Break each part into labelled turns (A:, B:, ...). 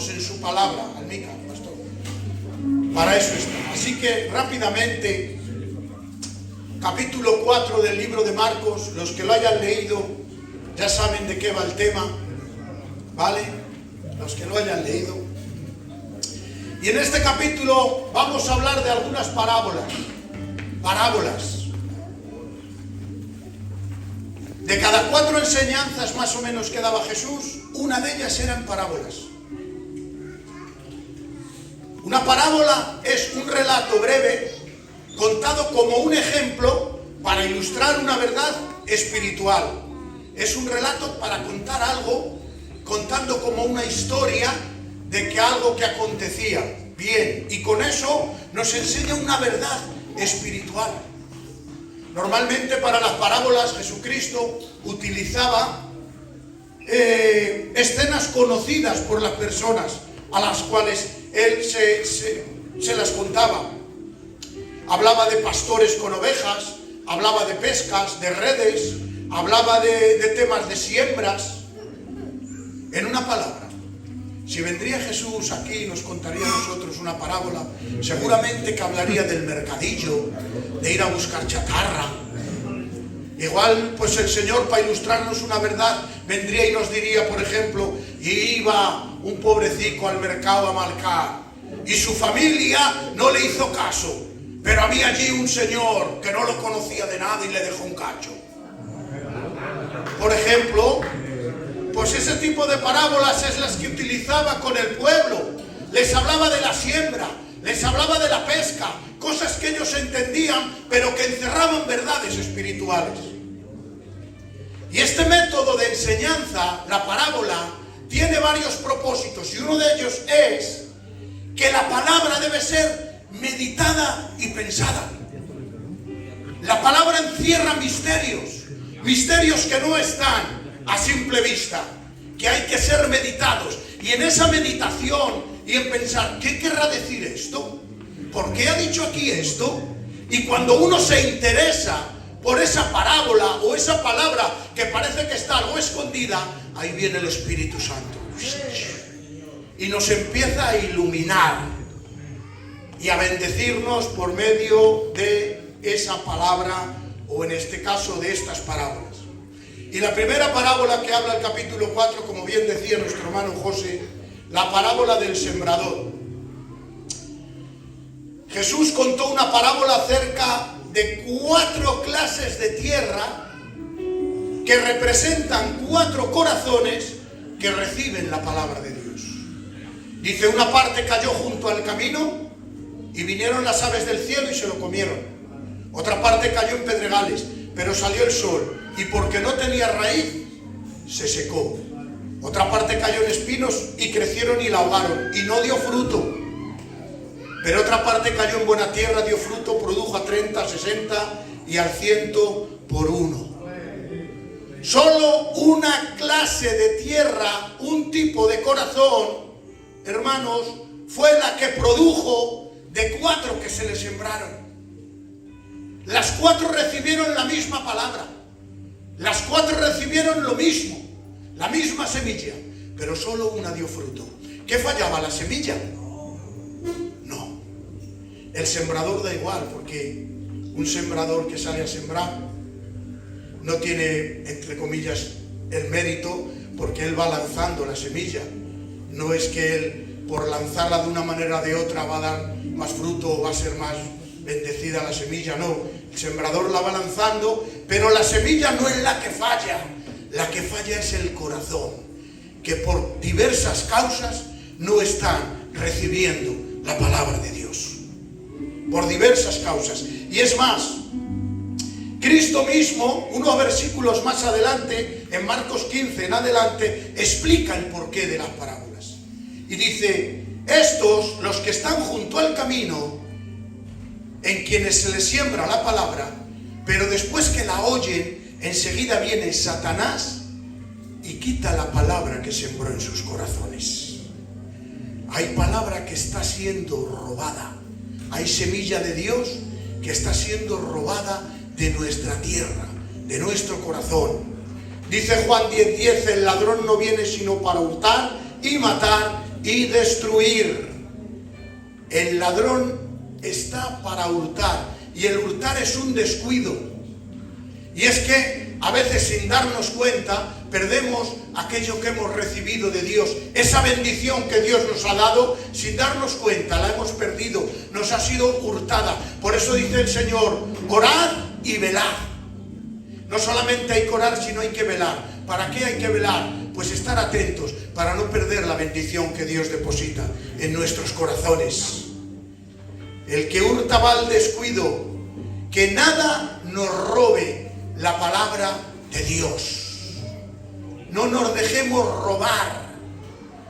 A: Dios en su palabra. Almica, pastor. Para eso está. Así que rápidamente, capítulo 4 del libro de Marcos, los que lo hayan leído ya saben de qué va el tema, ¿vale? Los que lo hayan leído. Y en este capítulo vamos a hablar de algunas parábolas. De cada 4 enseñanzas más o menos que daba Jesús, una de ellas eran parábolas. Una parábola es un relato breve contado como un ejemplo para ilustrar una verdad espiritual. Es un relato para contar algo, contando como una historia de que algo que acontecía. Bien, y con eso nos enseña una verdad espiritual. Normalmente para las parábolas Jesucristo utilizaba escenas conocidas por las personas a las cuales él se las contaba. Hablaba de pastores con ovejas, hablaba de pescas, de redes, hablaba de temas de siembras. En una palabra, si vendría Jesús aquí y nos contaría a nosotros una parábola, seguramente que hablaría del mercadillo, de ir a buscar chatarra. Igual, pues el Señor, para ilustrarnos una verdad, vendría y nos diría, por ejemplo, y iba un pobrecico al mercado a marcar, y su familia no le hizo caso, pero había allí un señor que no lo conocía de nada y le dejó un cacho. Por ejemplo, pues ese tipo de parábolas es las que utilizaba con el pueblo. Les hablaba de la siembra, les hablaba de la pesca, cosas que ellos entendían, pero que encerraban verdades espirituales. Y este método de enseñanza, la parábola, tiene varios propósitos, y uno de ellos es que la palabra debe ser meditada y pensada. La palabra encierra misterios que no están a simple vista, que hay que ser meditados. Y en esa meditación y en pensar, ¿qué querrá decir esto? ¿Por qué ha dicho aquí esto? Y cuando uno se interesa por esa parábola o esa palabra que parece que está algo escondida, ahí viene el Espíritu Santo y nos empieza a iluminar y a bendecirnos por medio de esa palabra, o en este caso de estas parábolas. Y la primera parábola que habla el capítulo 4, como bien decía nuestro hermano José, la parábola del sembrador. Jesús contó una parábola acerca de 4 clases de tierra que representan 4 corazones que reciben la palabra de Dios. Dice, una parte cayó junto al camino y vinieron las aves del cielo y se lo comieron. Otra parte cayó en pedregales, pero salió el sol y porque no tenía raíz, se secó. Otra parte cayó en espinos y crecieron y la ahogaron y no dio fruto. Pero otra parte cayó en buena tierra, dio fruto, produjo a 30, 60 y al 100 por uno. Solo una clase de tierra, un tipo de corazón, hermanos, fue la que produjo de 4 que se le sembraron. Las 4 recibieron la misma palabra. Las 4 recibieron lo mismo, la misma semilla, pero solo una dio fruto. ¿Qué fallaba? ¿La semilla? No. El sembrador da igual, porque un sembrador que sale a sembrar no tiene, entre comillas, el mérito, porque él va lanzando la semilla. No es que él, por lanzarla de una manera o de otra, va a dar más fruto o va a ser más bendecida la semilla. No, el sembrador la va lanzando, pero la semilla no es la que falla. La que falla es el corazón, que por diversas causas no están recibiendo la palabra de Dios. Por diversas causas. Y es más, Cristo mismo, unos versículos más adelante, en Marcos 15 en adelante, explica el porqué de las parábolas. Y dice, estos, los que están junto al camino, en quienes se les siembra la palabra, pero después que la oyen, enseguida viene Satanás y quita la palabra que sembró en sus corazones. Hay palabra que está siendo robada. Hay semilla de Dios que está siendo robada de nuestra tierra, de nuestro corazón. Dice Juan 10:10, el ladrón no viene sino para hurtar y matar y destruir. El ladrón está para hurtar, y el hurtar es un descuido. Y es que a veces, sin darnos cuenta, perdemos aquello que hemos recibido de Dios. Esa bendición que Dios nos ha dado, sin darnos cuenta, la hemos perdido, nos ha sido hurtada. Por eso dice el Señor: orad y velad. No solamente hay que orar, sino hay que velar. ¿Para qué hay que velar? Pues estar atentos para no perder la bendición que Dios deposita en nuestros corazones. El que hurta va al descuido. Que nada nos robe la palabra de Dios. No nos dejemos robar.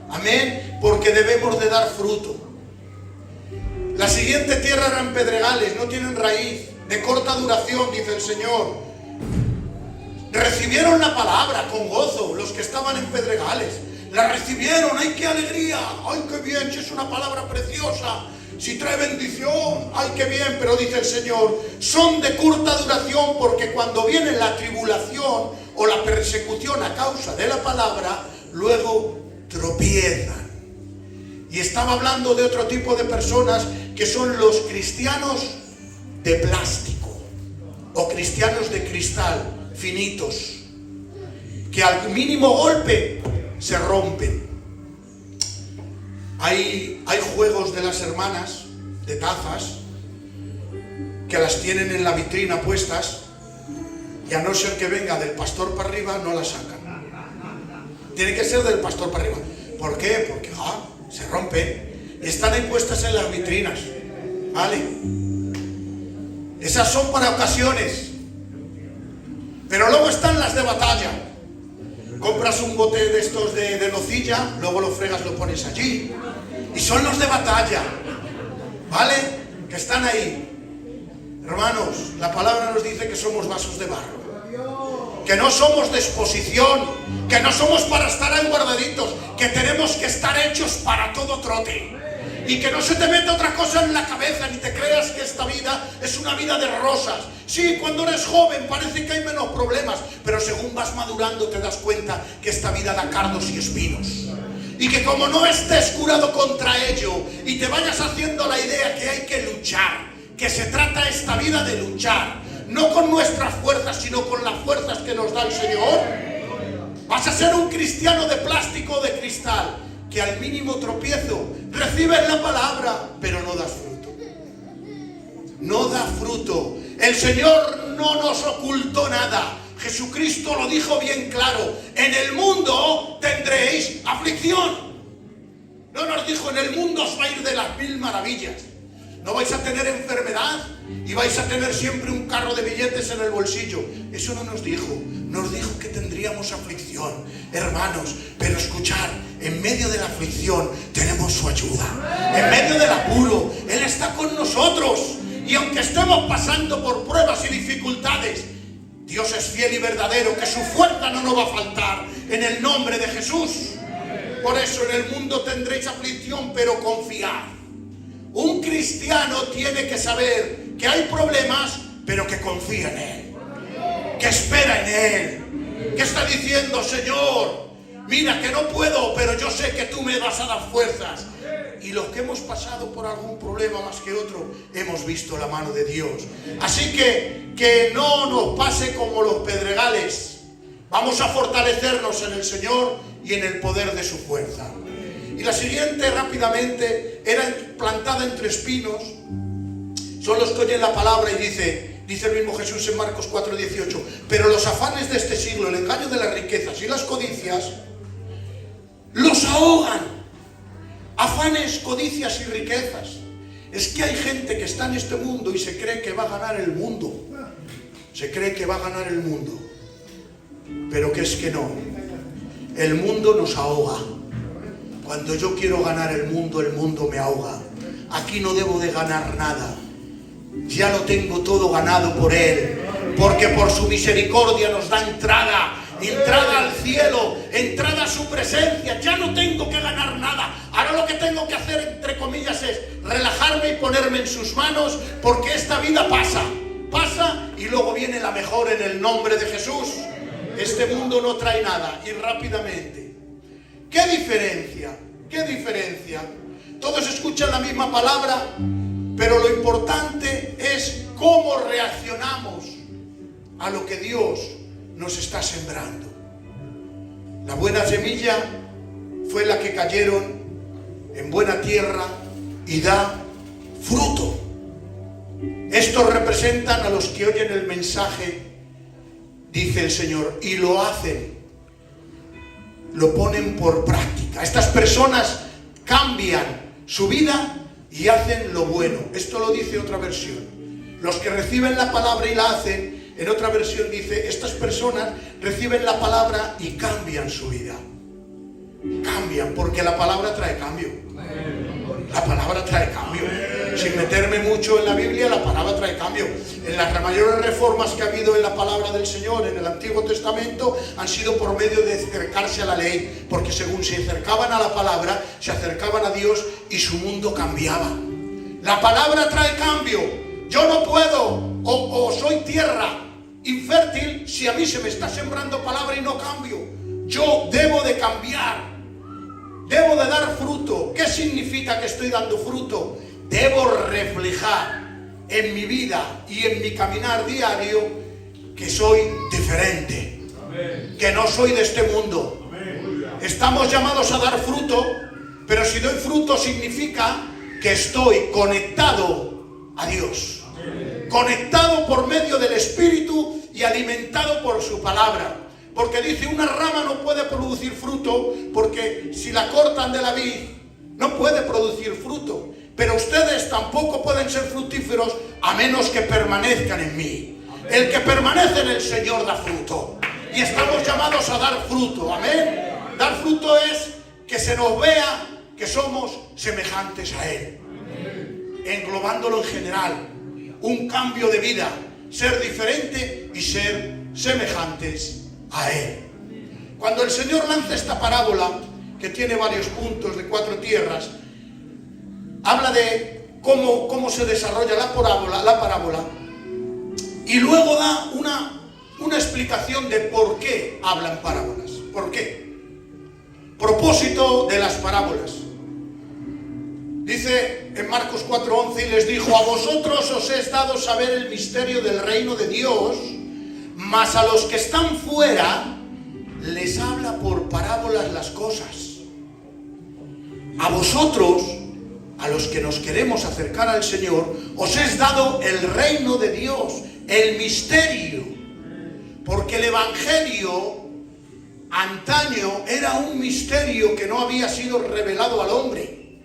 A: Amén. Porque debemos de dar fruto. La siguiente tierra eran pedregales, no tienen raíz, de corta duración, dice el Señor. Recibieron la palabra con gozo los que estaban en pedregales. La recibieron. ¡Ay, qué alegría! ¡Ay, qué bien! Si es una palabra preciosa, si trae bendición, ¡ay, qué bien! Pero dice el Señor, son de corta duración, porque cuando viene la tribulación o la persecución a causa de la palabra, luego tropiezan. Y estaba hablando de otro tipo de personas, que son los cristianos de plástico o cristianos de cristal, finitos, que al mínimo golpe se rompen. Hay juegos de las hermanas, de tazas, que las tienen en la vitrina puestas, y a no ser que venga del pastor para arriba, no las sacan. Tiene que ser del pastor para arriba. ¿Por qué? Porque se rompen. Están ahí puestas en las vitrinas, ¿vale? Esas son para ocasiones. Pero luego están las de batalla. Compras un bote de estos de nocilla, luego lo fregas, lo pones allí. Y son los de batalla, ¿vale? Que están ahí. Hermanos, la palabra nos dice que somos vasos de barro. Que no somos de exposición. Que no somos para estar ahí guardaditos. Que tenemos que estar hechos para todo trote. Y que no se te meta otra cosa en la cabeza, ni te creas que esta vida es una vida de rosas. Sí, cuando eres joven parece que hay menos problemas, pero según vas madurando te das cuenta que esta vida da cardos y espinos. Y que como no estés curado contra ello y te vayas haciendo la idea que hay que luchar, que se trata esta vida de luchar, no con nuestras fuerzas, sino con las fuerzas que nos da el Señor, vas a ser un cristiano de plástico o de cristal, que al mínimo tropiezo recibes la palabra, pero no das fruto. No da fruto. El Señor no nos ocultó nada. Jesucristo lo dijo bien claro: en el mundo tendréis aflicción. No nos dijo: en el mundo os va a ir de las mil maravillas. No vais a tener enfermedad y vais a tener siempre un carro de billetes en el bolsillo. Eso no nos dijo. Nos dijo que tendríamos aflicción, hermanos. Pero escuchar, en medio de la aflicción tenemos su ayuda. En medio del apuro, Él está con nosotros. Y aunque estemos pasando por pruebas y dificultades, Dios es fiel y verdadero, que su fuerza no nos va a faltar, en el nombre de Jesús. Por eso en el mundo tendréis aflicción, pero confiad. Un cristiano tiene que saber que hay problemas, pero que confía en Él, que espera en Él, que está diciendo: Señor, mira que no puedo, pero yo sé que tú me vas a dar fuerzas. Y los que hemos pasado por algún problema más que otro, hemos visto la mano de Dios. Así que no nos pase como los pedregales. Vamos a fortalecernos en el Señor y en el poder de su fuerza. Y la siguiente, rápidamente, era plantada entre espinos. Son los que oyen la palabra, y dice el mismo Jesús en Marcos 4:18: pero los afanes de este siglo, el engaño de las riquezas y las codicias, los ahogan. Afanes, codicias y riquezas. Es que hay gente que está en este mundo y se cree que va a ganar el mundo. Se cree que va a ganar el mundo. Pero que es que no. El mundo nos ahoga. Cuando yo quiero ganar el mundo me ahoga. Aquí no debo de ganar nada. Ya lo tengo todo ganado por Él. Porque por su misericordia nos da entrada al cielo, entrada a su presencia. Ya no tengo que ganar nada. Ahora lo que tengo que hacer, entre comillas, es relajarme y ponerme en sus manos, porque esta vida pasa y luego viene la mejor en el nombre de Jesús. Este mundo no trae nada. Y rápidamente, ¿qué diferencia ¿Qué diferencia? Todos escuchan la misma palabra, pero lo importante es cómo reaccionamos a lo que Dios nos está sembrando. La buena semilla fue la que cayeron en buena tierra y da fruto. Estos representan a los que oyen el mensaje, dice el Señor, y lo hacen, lo ponen por práctica. Estas personas cambian su vida y hacen lo bueno. Esto lo dice otra versión. Los que reciben la palabra y la hacen, en otra versión dice, estas personas reciben la palabra y cambian su vida. Cambian, porque la palabra trae cambio. La palabra trae cambio. Sin meterme mucho en la Biblia, la palabra trae cambio. En las mayores reformas que ha habido en la palabra del Señor en el Antiguo Testamento han sido por medio de acercarse a la ley, porque según se acercaban a la palabra, se acercaban a Dios y su mundo cambiaba. La palabra trae cambio. Yo no puedo, o soy tierra infértil, si a mí se me está sembrando palabra y no cambio. Yo debo de cambiar, debo de dar fruto. ¿Qué significa que estoy dando fruto? Debo reflejar en mi vida y en mi caminar diario que soy diferente. Amén. Que no soy de este mundo. Amén. Estamos llamados a dar fruto, pero si doy fruto significa que estoy conectado a Dios. Amén. Conectado por medio del Espíritu y alimentado por su palabra. Porque dice, una rama no puede producir fruto, porque si la cortan de la vid, no puede producir fruto. Pero ustedes tampoco pueden ser fructíferos a menos que permanezcan en mí. Amén. El que permanece en el Señor da fruto. Y estamos llamados a dar fruto. Amén. Dar fruto es que se nos vea que somos semejantes a Él. Amén. Englobándolo en general. Un cambio de vida. Ser diferente y ser semejantes a Él. Cuando el Señor lanza esta parábola, que tiene varios puntos de 4 tierras, habla de cómo se desarrolla la parábola y luego da una explicación de por qué hablan parábolas. ¿Por qué? Propósito de las parábolas. Dice en Marcos 4:11, y les dijo, a vosotros os es dado saber el misterio del reino de Dios, mas a los que están fuera les habla por parábolas las cosas. A vosotros, a los que nos queremos acercar al Señor, os es dado el reino de Dios, el misterio. Porque el Evangelio antaño era un misterio que no había sido revelado al hombre.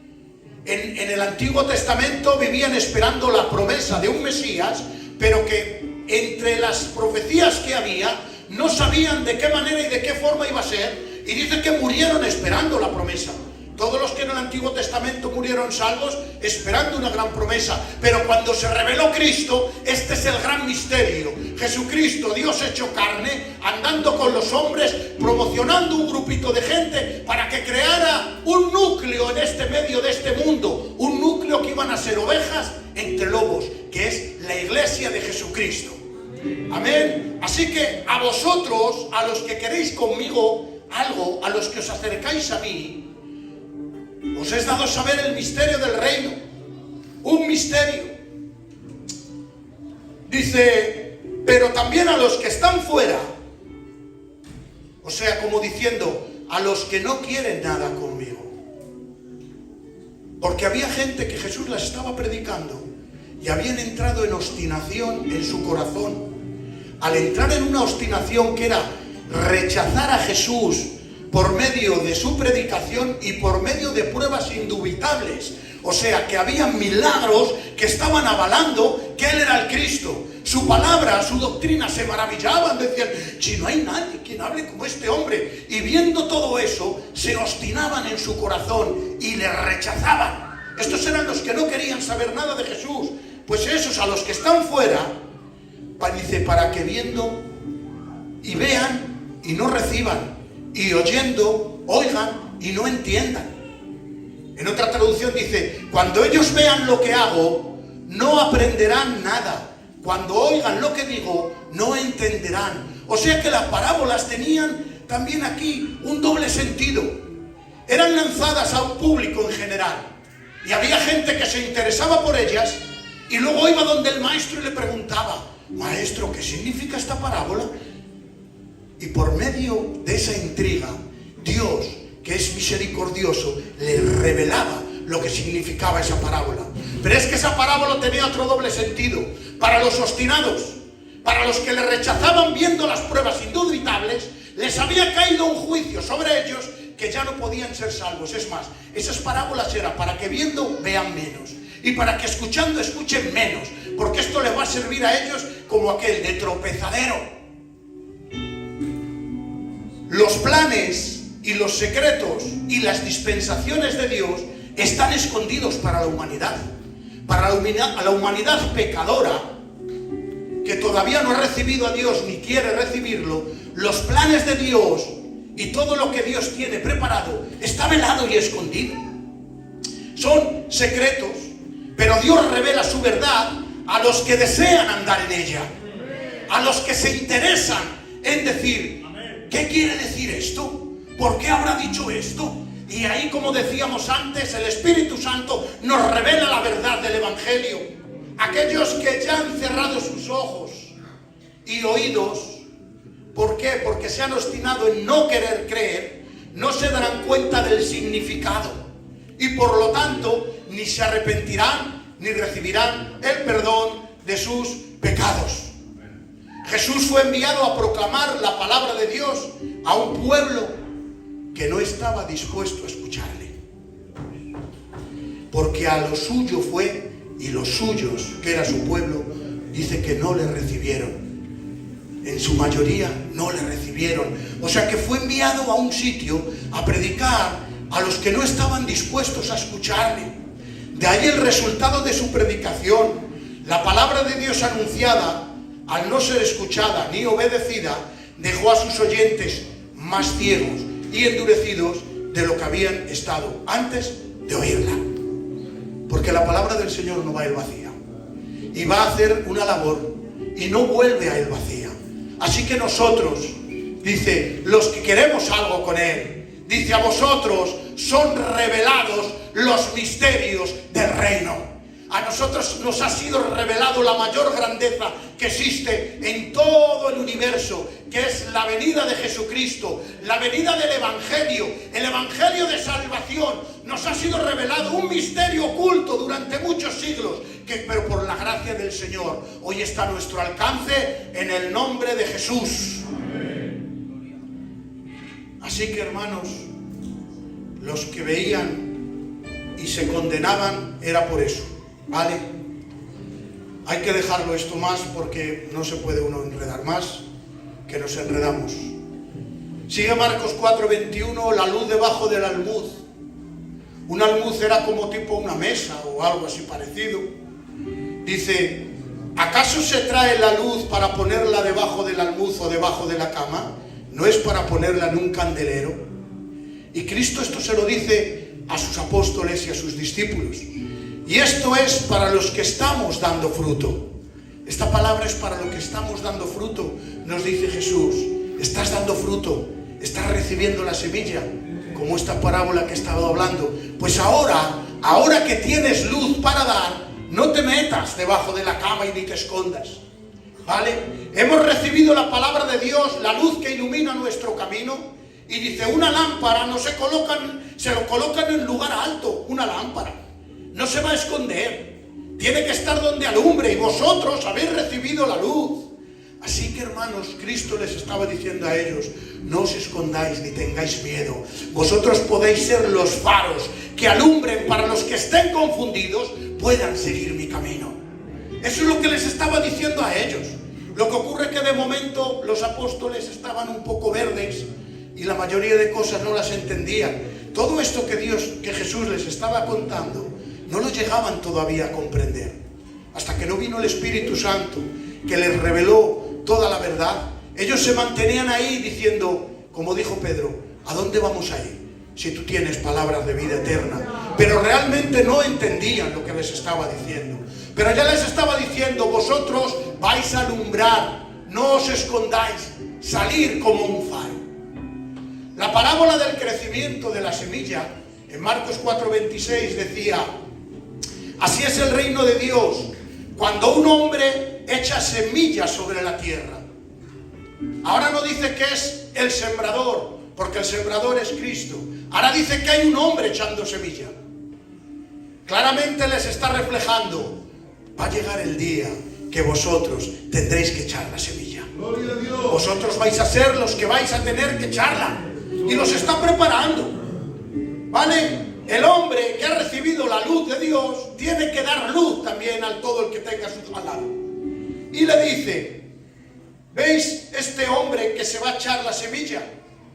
A: En el Antiguo Testamento vivían esperando la promesa de un Mesías, pero que entre las profecías que había, no sabían de qué manera y de qué forma iba a ser. Y dice que murieron esperando la promesa. Todos los que en el Antiguo Testamento murieron salvos esperando una gran promesa. Pero cuando se reveló Cristo, este es el gran misterio. Jesucristo, Dios hecho carne, andando con los hombres, promocionando un grupito de gente para que creara un núcleo en este medio de este mundo. Un núcleo que iban a ser ovejas entre lobos, que es la iglesia de Jesucristo. Amén. Así que a vosotros, a los que queréis conmigo algo, a los que os acercáis a mí, os es dado saber el misterio del reino. Un misterio. Dice, pero también a los que están fuera. O sea, como diciendo, a los que no quieren nada conmigo. Porque había gente que Jesús las estaba predicando y habían entrado en obstinación en su corazón. Al entrar en una obstinación que era rechazar a Jesús por medio de su predicación y por medio de pruebas indubitables. O sea, que había milagros que estaban avalando que Él era el Cristo. Su palabra, su doctrina, se maravillaban, decían, si no hay nadie quien hable como este hombre. Y viendo todo eso, se obstinaban en su corazón y le rechazaban. Estos eran los que no querían saber nada de Jesús. Pues esos, a los que están fuera, dice, para que viendo y vean y no reciban, y oyendo, oigan y no entiendan. En otra traducción dice, cuando ellos vean lo que hago, no aprenderán nada. Cuando oigan lo que digo, no entenderán. O sea que las parábolas tenían también aquí un doble sentido. eran lanzadas a un público en general. Y había gente que se interesaba por ellas y luego iba donde el maestro y le preguntaba: maestro, ¿qué significa esta parábola? Y por medio de esa intriga, Dios, que es misericordioso, le revelaba lo que significaba esa parábola. Pero es que esa parábola tenía otro doble sentido. Para los obstinados, para los que le rechazaban viendo las pruebas indubitables, les había caído un juicio sobre ellos que ya no podían ser salvos. Es más, esas parábolas eran para que viendo vean menos y para que escuchando escuchen menos, porque esto les va a servir a ellos como aquel de tropezadero. Los planes y los secretos y las dispensaciones de Dios están escondidos para la humanidad. Para la humanidad pecadora, que todavía no ha recibido a Dios ni quiere recibirlo, los planes de Dios y todo lo que Dios tiene preparado está velado y escondido. Son secretos, pero Dios revela su verdad a los que desean andar en ella, a los que se interesan en decir: ¿qué quiere decir esto? ¿Por qué habrá dicho esto? Y ahí, como decíamos antes, el Espíritu Santo nos revela la verdad del Evangelio. Aquellos que ya han cerrado sus ojos y oídos, ¿por qué? Porque se han obstinado en no querer creer, no se darán cuenta del significado y por lo tanto ni se arrepentirán ni recibirán el perdón de sus pecados. Jesús fue enviado a proclamar la palabra de Dios a un pueblo que no estaba dispuesto a escucharle, porque a lo suyo fue, y los suyos, que era su pueblo, dice que no le recibieron. En su mayoría no le recibieron. O sea que fue enviado a un sitio a predicar a los que no estaban dispuestos a escucharle. De ahí el resultado de su predicación. La palabra de Dios anunciada, al no ser escuchada ni obedecida, dejó a sus oyentes más ciegos y endurecidos de lo que habían estado antes de oírla. Porque la palabra del Señor no va a él vacía, y va a hacer una labor y no vuelve a él vacía. Así que nosotros, dice, los que queremos algo con él, dice, a vosotros son revelados los misterios del reino. A nosotros nos ha sido revelado la mayor grandeza que existe en todo el universo, que es la venida de Jesucristo, la venida del Evangelio, el Evangelio de salvación. Nos ha sido revelado un misterio oculto durante muchos siglos, pero por la gracia del Señor hoy está a nuestro alcance en el nombre de Jesús. Así que, hermanos, los que veían y se condenaban era por eso. ¿Vale? Hay que dejarlo esto más porque no se puede uno enredar más, que nos enredamos. Sigue Marcos 4:21, la luz debajo del almud. Un almud era como tipo una mesa o algo así parecido. Dice, ¿acaso se trae la luz para ponerla debajo del almud o debajo de la cama? ¿No es para ponerla en un candelero? Y Cristo esto se lo dice a sus apóstoles y a sus discípulos. Y esto es para los que estamos dando fruto. Esta palabra es para los que estamos dando fruto. Nos dice Jesús, estás dando fruto, estás recibiendo la semilla, como esta parábola que he estado hablando. Pues ahora que tienes luz para dar, no te metas debajo de la cama y ni te escondas. ¿Vale? Hemos recibido la palabra de Dios, la luz que ilumina nuestro camino. Y dice, una lámpara no se lo colocan en lugar alto, una lámpara. No se va a esconder, tiene que estar donde alumbre, y vosotros habéis recibido la luz. Así que, hermanos, Cristo les estaba diciendo a ellos, no os escondáis ni tengáis miedo. Vosotros podéis ser los faros que alumbren para los que estén confundidos, puedan seguir mi camino. Eso es lo que les estaba diciendo a ellos. Lo que ocurre es que de momento los apóstoles estaban un poco verdes y la mayoría de cosas no las entendían. Todo esto que Jesús les estaba contando, no lo llegaban todavía a comprender, hasta que no vino el Espíritu Santo, que les reveló toda la verdad. Ellos se mantenían ahí diciendo, como dijo Pedro, ¿a dónde vamos a ir si tú tienes palabras de vida eterna? Pero realmente no entendían lo que les estaba diciendo. Pero ya les estaba diciendo, vosotros vais a alumbrar, no os escondáis, salir como un faro. La parábola del crecimiento de la semilla, en Marcos 4:26 decía: así es el reino de Dios, cuando un hombre echa semilla sobre la tierra. Ahora no dice que es el sembrador, porque el sembrador es Cristo. Ahora dice que hay un hombre echando semilla. Claramente les está reflejando: va a llegar el día que vosotros tendréis que echar la semilla.
B: Gloria a Dios.
A: Vosotros vais a ser los que vais a tener que echarla. Y los está preparando. ¿Vale? El hombre que ha recibido la luz de Dios tiene que dar luz también a todo el que tenga su al lado. Y le dice: ¿veis este hombre que se va a echar la semilla?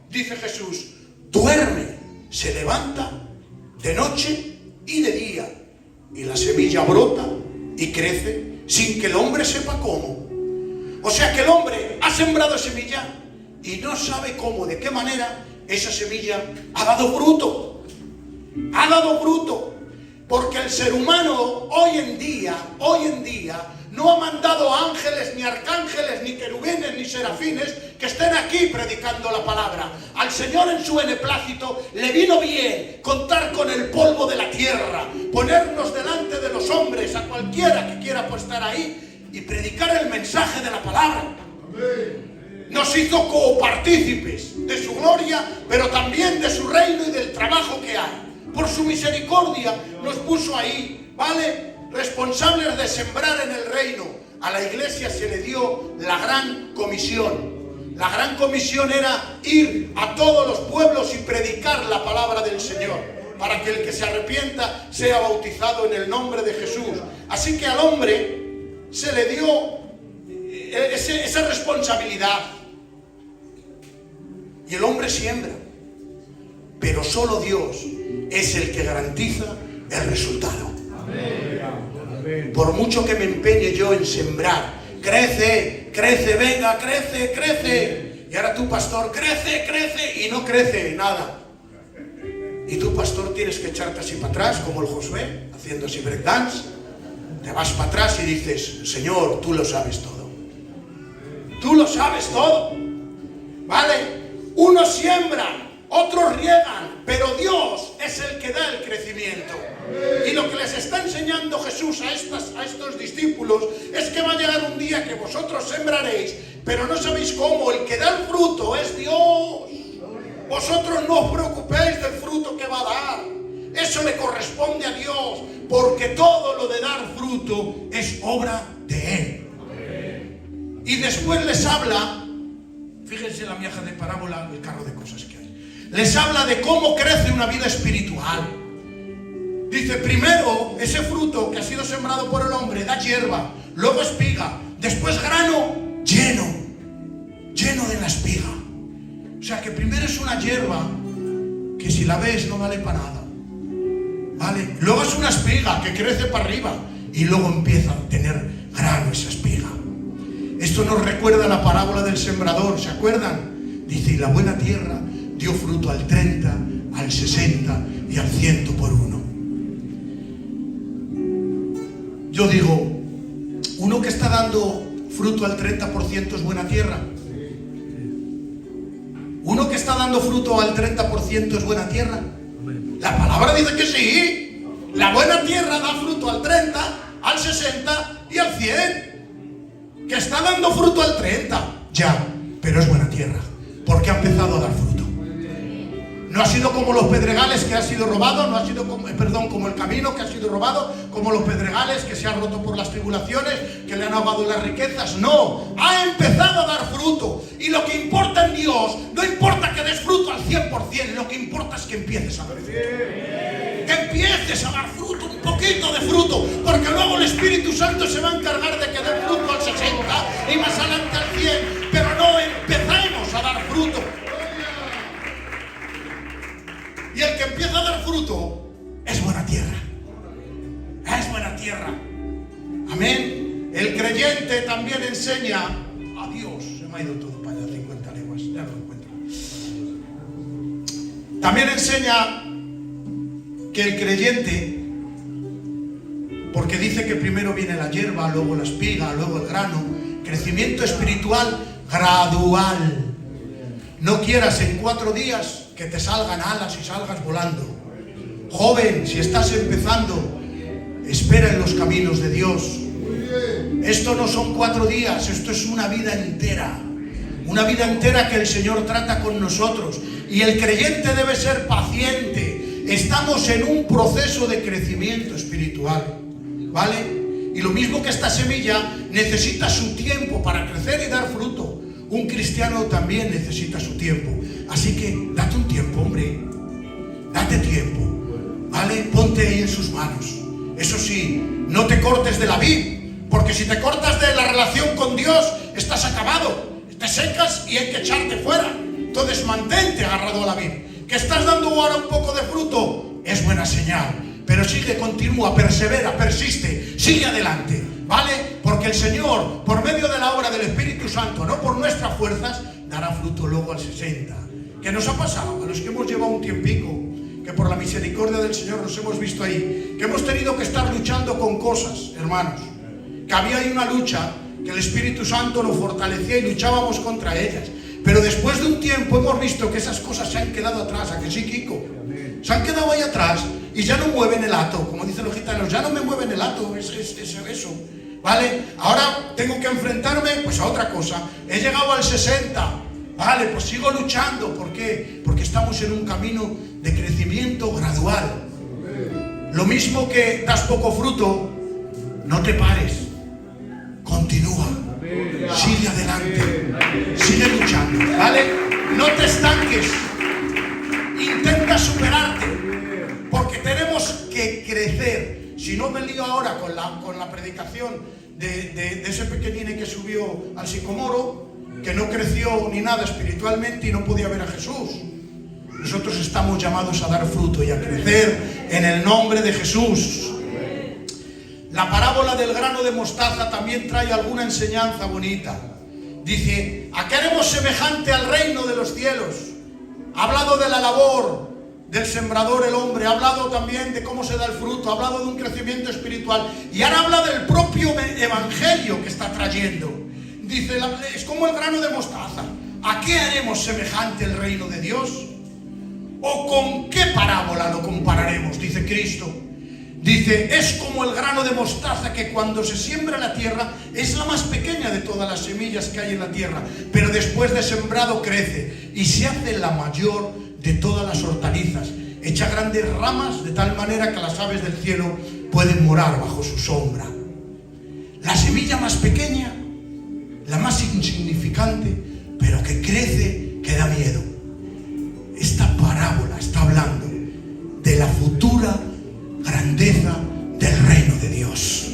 A: Dice Jesús: duerme, se levanta de noche y de día, y la semilla brota y crece sin que el hombre sepa cómo. O sea que el hombre ha sembrado semilla y no sabe cómo, de qué manera esa semilla ha dado fruto. Ha dado fruto. Porque el ser humano hoy en día no ha mandado ángeles, ni arcángeles, ni querubines, ni serafines que estén aquí predicando la palabra. Al Señor en su beneplácito le vino bien contar con el polvo de la tierra, ponernos delante de los hombres, a cualquiera que quiera estar ahí, y predicar el mensaje de la palabra. Nos hizo copartícipes de su gloria, pero también de su reino y del trabajo que hay. Por su misericordia nos puso ahí, ¿vale?, responsables de sembrar en el reino. A la iglesia se le dio la gran comisión. La gran comisión era ir a todos los pueblos y predicar la palabra del Señor, para que el que se arrepienta sea bautizado en el nombre de Jesús. Así que al hombre se le dio esa responsabilidad. Y el hombre siembra, pero solo Dios es el que garantiza el resultado. Amén. Por mucho que me empeñe yo en sembrar, crece, crece, venga, crece, crece. Y ahora tú, pastor, crece, crece, y no crece nada. Y tú, pastor, tienes que echarte así para atrás, como el Josué, haciendo así breakdance. Te vas para atrás y dices: Señor, tú lo sabes todo. Tú lo sabes todo. ¿Vale? Unos siembran, otros riegan, pero Dios es el que da el crecimiento. Y lo que les está enseñando Jesús a estos discípulos es que va a llegar un día que vosotros sembraréis, pero no sabéis cómo. El que da el fruto es Dios. Vosotros no os preocupéis del fruto que va a dar. Eso le corresponde a Dios, porque todo lo de dar fruto es obra de Él. Y después les habla, fíjense la miaja de parábola, el carro de cosas que hay. Les habla de cómo crece una vida espiritual. Dice: primero, ese fruto que ha sido sembrado por el hombre da hierba, luego espiga, después grano lleno de la espiga. O sea que primero es una hierba que si la ves no vale para nada, ¿vale? Luego es una espiga que crece para arriba y luego empieza a tener grano esa espiga. Esto nos recuerda la parábola del sembrador, ¿se acuerdan? Dice: y la buena tierra dio fruto al 30, al 60 y al 100 por uno. Yo digo, uno que está dando fruto al 30% es buena tierra. Uno que está dando fruto al 30% es buena tierra. La palabra dice que sí. La buena tierra da fruto al 30, al 60 y al 100. Que está dando fruto al 30, ya, pero es buena tierra, porque ha empezado a dar fruto. No ha sido como los pedregales que ha sido robado, no ha sido como el camino que ha sido robado, como los pedregales que se han roto por las tribulaciones, que le han ahogado las riquezas. No, ha empezado a dar fruto. Y lo que importa en Dios, no importa que des fruto al 100%, lo que importa es que empieces a dar fruto. Que empieces a dar fruto, un poquito de fruto, porque luego el Espíritu Santo se va a encargar de que dé fruto al 60 y más adelante al 100, pero no empecemos a dar fruto. Y el que empieza a dar fruto es buena tierra. Es buena tierra. Amén. El creyente también enseña a Dios. Se me ha ido todo para allá, 50 leguas. Ya lo encuentro. También enseña que el creyente, porque dice que primero viene la hierba, luego la espiga, luego el grano. Crecimiento espiritual gradual. No quieras en 4 días que te salgan alas y salgas volando. Joven, si estás empezando, espera en los caminos de Dios. Esto no son 4 días, esto es una vida entera. Una vida entera que el Señor trata con nosotros. Y el creyente debe ser paciente. Estamos en un proceso de crecimiento espiritual, ¿vale? Y lo mismo que esta semilla necesita su tiempo para crecer y dar fruto, un cristiano también necesita su tiempo. Así que date un tiempo, hombre. Date tiempo, ¿vale? Ponte ahí en sus manos. Eso sí, no te cortes de la vid, porque si te cortas de la relación con Dios, estás acabado. Te secas y hay que echarte fuera. Entonces mantente agarrado a la vid. Que estás dando ahora un poco de fruto, es buena señal. Pero sigue, continúa, persevera, persiste, sigue adelante, ¿vale? Porque el Señor, por medio de la obra del Espíritu Santo, no por nuestras fuerzas, dará fruto luego al 60. ¿Qué nos ha pasado? A los que hemos llevado un tiempico, que por la misericordia del Señor nos hemos visto ahí, que hemos tenido que estar luchando con cosas, hermanos, que había ahí una lucha, que el Espíritu Santo nos fortalecía y luchábamos contra ellas. Pero después de un tiempo hemos visto que esas cosas se han quedado atrás. ¿A que sí, Kiko? Se han quedado ahí atrás y ya no mueven el hato. Como dicen los gitanos, ya no me mueven el hato, eso, ¿vale? Ahora tengo que enfrentarme pues a otra cosa. He llegado al 60, ¿vale? Pues sigo luchando. ¿Por qué? Porque estamos en un camino de crecimiento gradual. Lo mismo que das poco fruto, no te pares. Continúa. Sigue adelante. Sigue luchando, ¿vale? No te estanques. Intenta superarte. Porque tenemos que crecer. Si no me lío ahora con la predicación de ese pequeñine que subió al sicomoro, que no creció ni nada espiritualmente y no podía ver a Jesús. Nosotros estamos llamados a dar fruto y a crecer en el nombre de Jesús. La parábola del grano de mostaza también trae alguna enseñanza bonita. Dice, ¿a qué haremos semejante al reino de los cielos? Ha hablado de la labor del sembrador, el hombre. Ha hablado también de cómo se da el fruto. Ha hablado de un crecimiento espiritual. Y ahora habla del propio evangelio que está trayendo. Dice, es como el grano de mostaza. ¿A qué haremos semejante el reino de Dios? ¿O con qué parábola lo compararemos? Dice Cristo. Dice, es como el grano de mostaza que cuando se siembra en la tierra es la más pequeña de todas las semillas que hay en la tierra, pero después de sembrado crece y se hace la mayor de todas las hortalizas. Echa grandes ramas de tal manera que las aves del cielo pueden morar bajo su sombra. La semilla más pequeña, la más insignificante, pero que crece, que da miedo. Esta parábola está hablando de la futura grandeza del reino de Dios.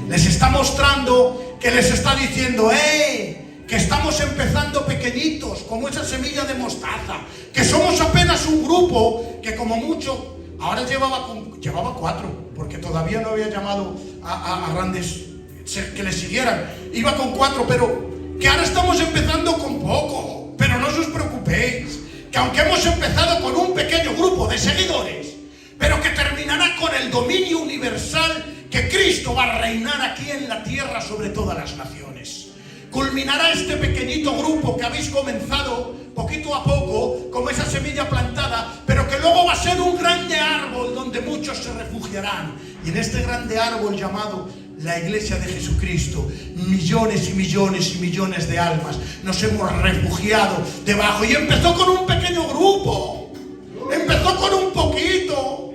A: Les está mostrando, que les está diciendo, que estamos empezando pequeñitos, como esa semilla de mostaza, que somos apenas un grupo, que como mucho, ahora llevaba 4, porque todavía no había llamado a grandes que le siguieran, iba con 4, pero que ahora estamos empezando con poco. Pero no os preocupéis, que aunque hemos empezado con un pequeño grupo de seguidores, pero que terminará con el dominio universal, que Cristo va a reinar aquí en la tierra sobre todas las naciones. Culminará este pequeñito grupo que habéis comenzado poquito a poco, como esa semilla plantada, pero que luego va a ser un grande árbol donde muchos se refugiarán. Y en este grande árbol llamado la Iglesia de Jesucristo, millones y millones y millones de almas nos hemos refugiado debajo. Y empezó con un pequeño grupo, empezó con un poquito.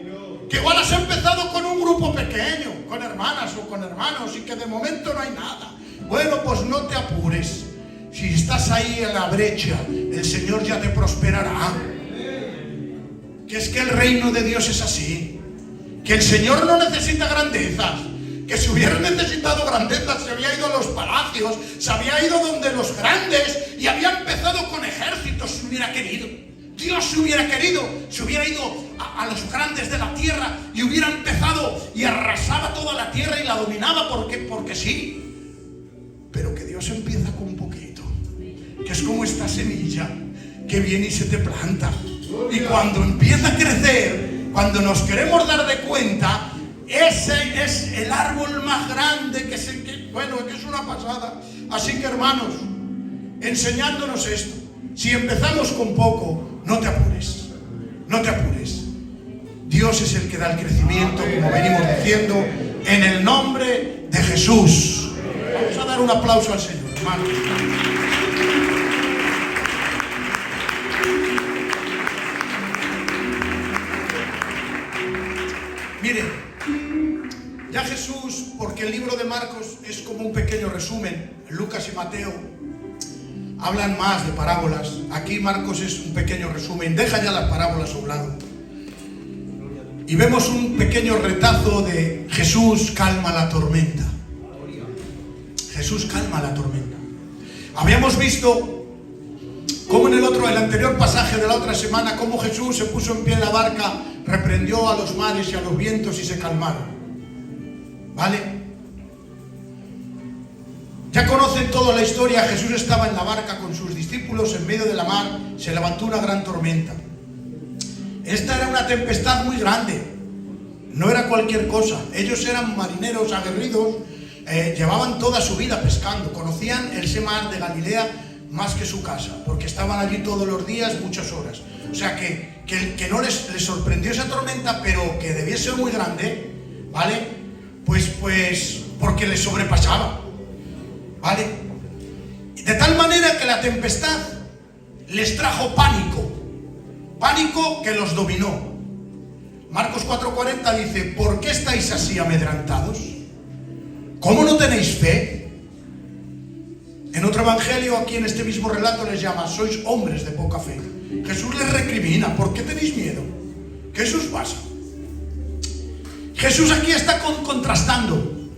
A: Que igual has empezado con un grupo pequeño, con hermanas o con hermanos, y que de momento no hay nada. Bueno, pues no te apures. Si estás ahí en la brecha, el Señor ya te prosperará. Que es que el reino de Dios es así. Que el Señor no necesita grandezas. Que si hubiera necesitado grandezas, se había ido a los palacios, se había ido donde los grandes y había empezado con ejércitos si hubiera querido. Dios se hubiera querido, se hubiera ido a los grandes de la tierra y hubiera empezado y arrasaba toda la tierra y la dominaba porque sí. Pero que Dios empieza con un poquito, que es como esta semilla que viene y se te planta. Y cuando empieza a crecer, cuando nos queremos dar de cuenta, ese es el árbol más grande que es una pasada. Así que hermanos, enseñándonos esto, si empezamos con poco, no te apures, no te apures. Dios es el que da el crecimiento, como venimos diciendo, en el nombre de Jesús. Vamos a dar un aplauso al Señor, hermano. Miren, ya Jesús, porque el libro de Marcos es como un pequeño resumen, Lucas y Mateo hablan más de parábolas, aquí Marcos es un pequeño resumen, deja ya las parábolas a un lado. Y vemos un pequeño retazo de Jesús calma la tormenta. Jesús calma la tormenta. Habíamos visto cómo en el anterior pasaje de la otra semana, cómo Jesús se puso en pie en la barca, reprendió a los mares y a los vientos y se calmaron. ¿Vale? Ya conocen toda la historia. Jesús estaba en la barca con sus discípulos en medio de la mar, se levantó una gran tormenta. Esta era una tempestad muy grande, no era cualquier cosa. Ellos eran marineros aguerridos, llevaban toda su vida pescando, conocían el mar de Galilea más que su casa, porque estaban allí todos los días, muchas horas. O sea que no les sorprendió esa tormenta, pero que debía ser muy grande, ¿vale? Pues porque les sobrepasaba, ¿vale? De tal manera que la tempestad les trajo pánico que los dominó. Marcos 4:40 dice: ¿por qué estáis así amedrentados? ¿Cómo no tenéis fe? En otro evangelio, aquí en este mismo relato, les llama: sois hombres de poca fe. Jesús les recrimina: ¿por qué tenéis miedo? ¿Qué os pasa? Jesús aquí está contrastando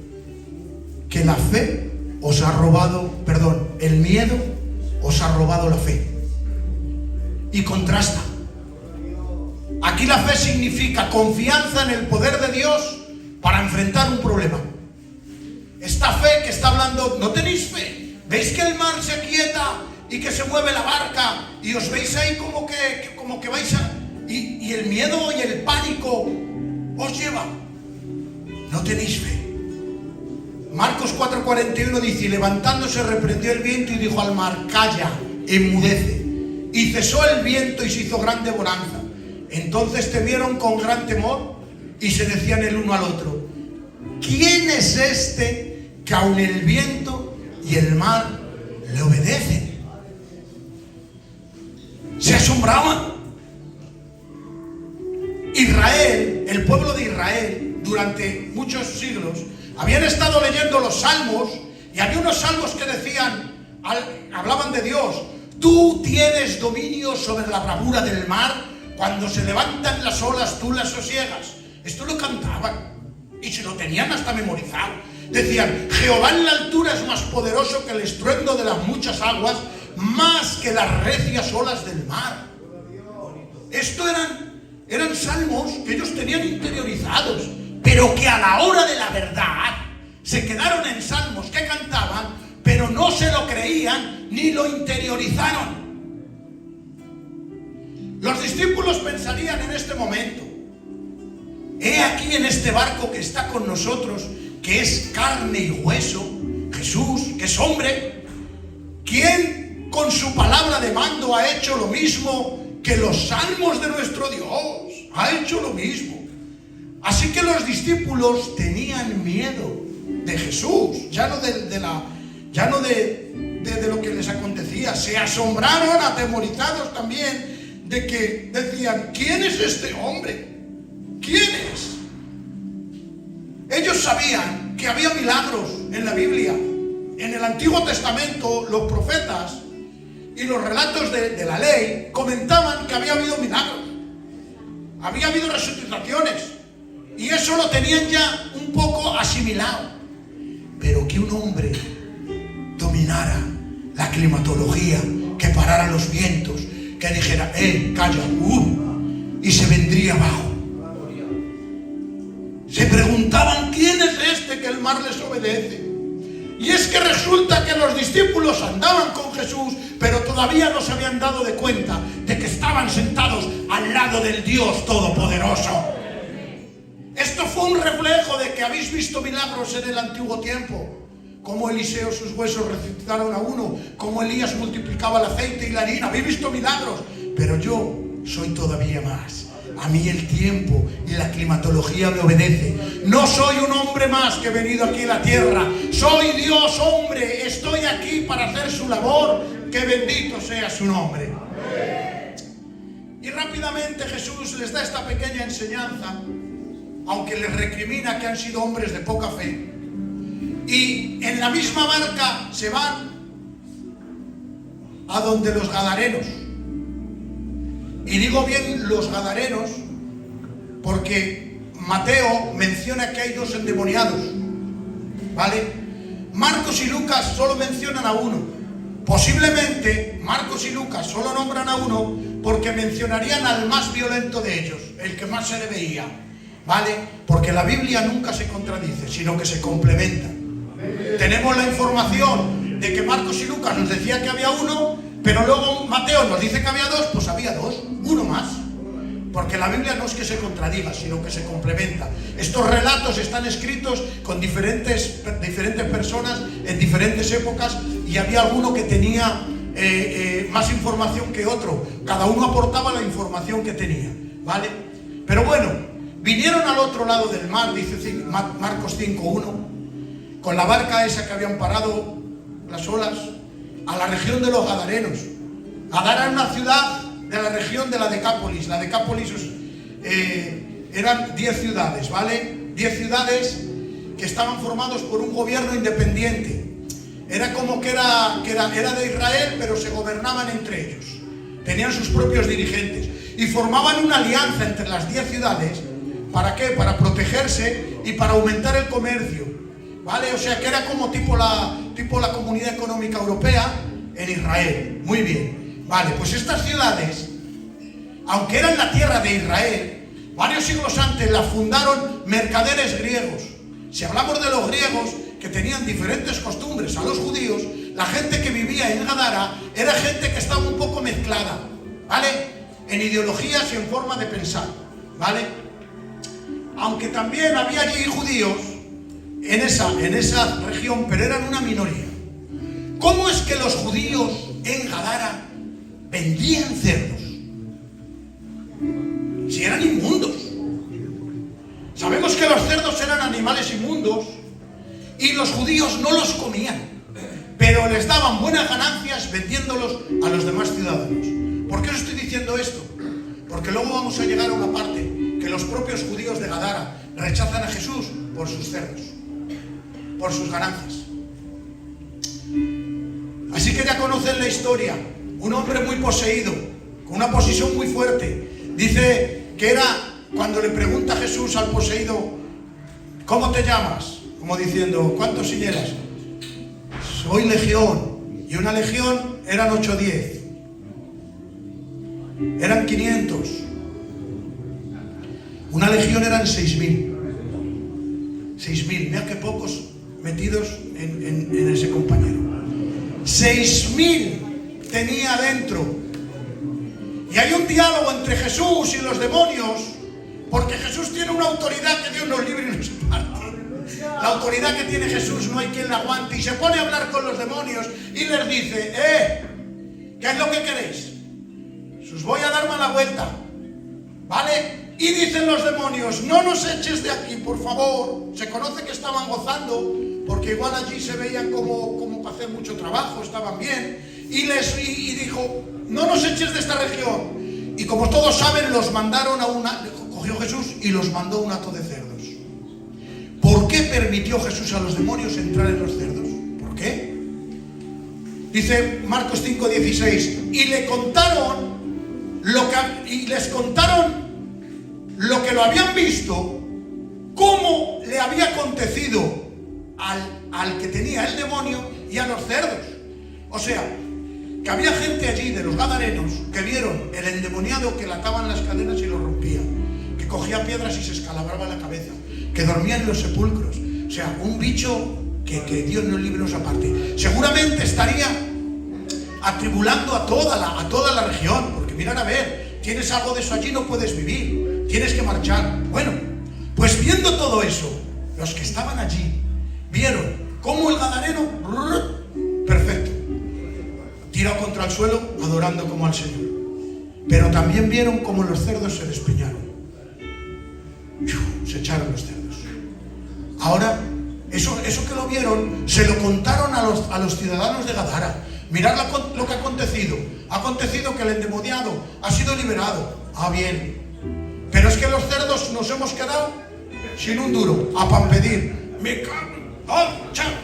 A: que la fe os ha robado, el miedo os ha robado la fe. Y contrasta. Aquí la fe significa confianza en el poder de Dios para enfrentar un problema. Esta fe que está hablando, no tenéis fe. ¿Veis que el mar se quieta y que se mueve la barca y os veis ahí como que vais a... Y el miedo y el pánico os lleva? No tenéis fe. Marcos 4:41 dice: y levantándose reprendió el viento y dijo al mar: calla, enmudece. Y cesó el viento y se hizo grande bonanza. Entonces temieron con gran temor y se decían el uno al otro: ¿quién es este que aun el viento y el mar le obedecen? Se asombraban. Israel, el pueblo de Israel, durante muchos siglos, habían estado leyendo los salmos, y había unos salmos que decían, hablaban de Dios: tú tienes dominio sobre la bravura del mar, cuando se levantan las olas tú las sosiegas. Esto lo cantaban y se lo tenían hasta memorizado. Decían: Jehová en la altura es más poderoso que el estruendo de las muchas aguas, más que las recias olas del mar. Esto eran salmos que ellos tenían interiorizados, pero que a la hora de la verdad se quedaron en salmos que cantaban, pero no se lo creían ni lo interiorizaron. Los discípulos pensarían en este momento: he aquí en este barco que está con nosotros, que es carne y hueso, Jesús, que es hombre, quien con su palabra de mando ha hecho lo mismo que los salmos de nuestro Dios, ha hecho lo mismo. Así que los discípulos tenían miedo de Jesús, ya no de lo que les acontecía. Se asombraron, atemorizados también, de que decían: ¿quién es este hombre? ¿Quién es? Ellos sabían que había milagros en la Biblia. En el Antiguo Testamento, los profetas y los relatos de la ley comentaban que había habido milagros, había habido resucitaciones, y eso lo tenían ya un poco asimilado. Pero que un hombre dominara la climatología, que parara los vientos, que dijera: calla, y se vendría abajo. Se preguntaban: ¿quién es este que el mar les obedece? Y es que resulta que los discípulos andaban con Jesús, pero todavía no se habían dado de cuenta de que estaban sentados al lado del Dios Todopoderoso. Esto fue un reflejo de que habéis visto milagros en el antiguo tiempo. cómo Eliseo sus huesos resucitaron a uno, cómo Elías multiplicaba el aceite y la harina. Habéis visto milagros, pero yo soy todavía más. A mí el tiempo y la climatología me obedece. No soy un hombre más que he venido aquí a la tierra. Soy Dios hombre. Estoy aquí para hacer su labor. Que bendito sea su nombre. Y rápidamente Jesús les da esta pequeña enseñanza, aunque les recrimina que han sido hombres de poca fe. Y en la misma barca se van a donde los gadarenos. Y digo bien los gadarenos porque Mateo menciona que hay 2 endemoniados, ¿vale? Marcos y Lucas solo mencionan a uno. Posiblemente Marcos y Lucas solo nombran a uno porque mencionarían al más violento de ellos, el que más se le veía, ¿vale? Porque la Biblia nunca se contradice, sino que se complementa. Tenemos la información de que Marcos y Lucas nos decía que había uno, pero luego Mateo nos dice que había 2, pues había 2, uno más. Porque la Biblia no es que se contradiga, sino que se complementa. Estos relatos están escritos con diferentes personas en diferentes épocas, y había alguno que tenía más información que otro. Cada uno aportaba la información que tenía, ¿vale? Pero bueno, vinieron al otro lado del mar, dice Marcos 5:1, con la barca esa que habían parado las olas, a la región de los Gadarenos. Gadara era una ciudad de la región de la Decápolis. La Decápolis eran 10 ciudades, ¿vale? 10 ciudades que estaban formados por un gobierno independiente. Era como que era de Israel, pero se gobernaban entre ellos. Tenían sus propios dirigentes y formaban una alianza entre las 10 ciudades. ¿Para qué? Para protegerse y para aumentar el comercio, ¿vale? O sea que era como tipo la Comunidad Económica Europea en Israel. Muy bien, vale, pues estas ciudades, aunque eran la tierra de Israel, varios siglos antes la fundaron mercaderes griegos. Si hablamos de los griegos, que tenían diferentes costumbres a los judíos, la gente que vivía en Gadara era gente que estaba un poco mezclada, ¿vale? En ideologías y en forma de pensar, ¿vale? Aunque también había allí judíos en esa región, pero eran una minoría. ¿Cómo es que los judíos en Gadara vendían cerdos? Si eran inmundos. Sabemos que los cerdos eran animales inmundos y los judíos no los comían, pero les daban buenas ganancias vendiéndolos a los demás ciudadanos. ¿Por qué os estoy diciendo esto? Porque luego vamos a llegar a una parte que los propios judíos de Gadara rechazan a Jesús por sus cerdos, por sus ganancias. Así que ya conocen la historia. Un hombre muy poseído, con una posición muy fuerte. Dice que era cuando le pregunta a Jesús al poseído: ¿cómo te llamas? Como diciendo, ¿cuántos señelas? Soy legión. Y una legión eran 8 o 10. Eran 500. Una legión eran 6.000. 6.000. Mira qué pocos metidos en ese compañero. 6.000 tenía dentro. Y hay un diálogo entre Jesús y los demonios, porque Jesús tiene una autoridad que Dios nos libre y nos parte. La autoridad que tiene Jesús no hay quien la aguante, y se pone a hablar con los demonios y les dice: ¿qué es lo que queréis? Os voy a dar mala vuelta, ¿vale? Y dicen los demonios: no nos eches de aquí, por favor. Se conoce que estaban gozando, porque igual allí se veían como para hacer mucho trabajo, estaban bien. Y dijo: no nos eches de esta región. Y como todos saben, los mandaron cogió Jesús y los mandó a un hato de cerdos. ¿Por qué permitió Jesús a los demonios entrar en los cerdos? ¿Por qué? Dice Marcos 5:16, y les contaron lo que lo habían visto, cómo le había acontecido al que tenía el demonio y a los cerdos. O sea, que había gente allí de los gadarenos que vieron el endemoniado que le ataban las cadenas y lo rompía, que cogía piedras y se escalabraba la cabeza, que dormía en los sepulcros. O sea, un bicho que Dios nos libre nos aparte. Seguramente estaría atribulando a toda la región, porque mirad, a ver, tienes algo de eso allí, no puedes vivir, tienes que marchar. Bueno, pues viendo todo eso, los que estaban allí vieron Como el gadareno, perfecto, tirado contra el suelo, adorando como al Señor. Pero también vieron como los cerdos se despeñaron. Se echaron los cerdos. Ahora, eso que lo vieron, se lo contaron a los ciudadanos de Gadara. Mirad lo que ha acontecido. Ha acontecido que el endemoniado ha sido liberado. Ah, bien. Pero es que los cerdos nos hemos quedado sin un duro, a pan pedir. Me cago.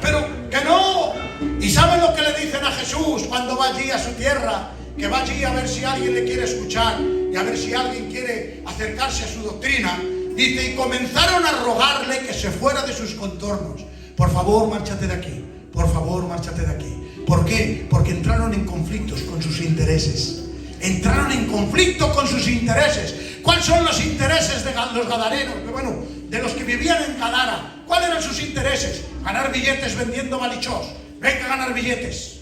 A: Pero que no. ¿Y saben lo que le dicen a Jesús cuando va allí a su tierra? Que va allí a ver si alguien le quiere escuchar y a ver si alguien quiere acercarse a su doctrina. Dice, y comenzaron a rogarle que se fuera de sus contornos. Por favor, márchate de aquí. Por favor, márchate de aquí. ¿Por qué? Porque entraron en conflictos con sus intereses. Entraron en conflicto con sus intereses. ¿Cuáles son los intereses de los gadarenos? Bueno, de los que vivían en Gadara. ¿Cuáles eran sus intereses? Ganar billetes vendiendo balichós. Venga a ganar billetes.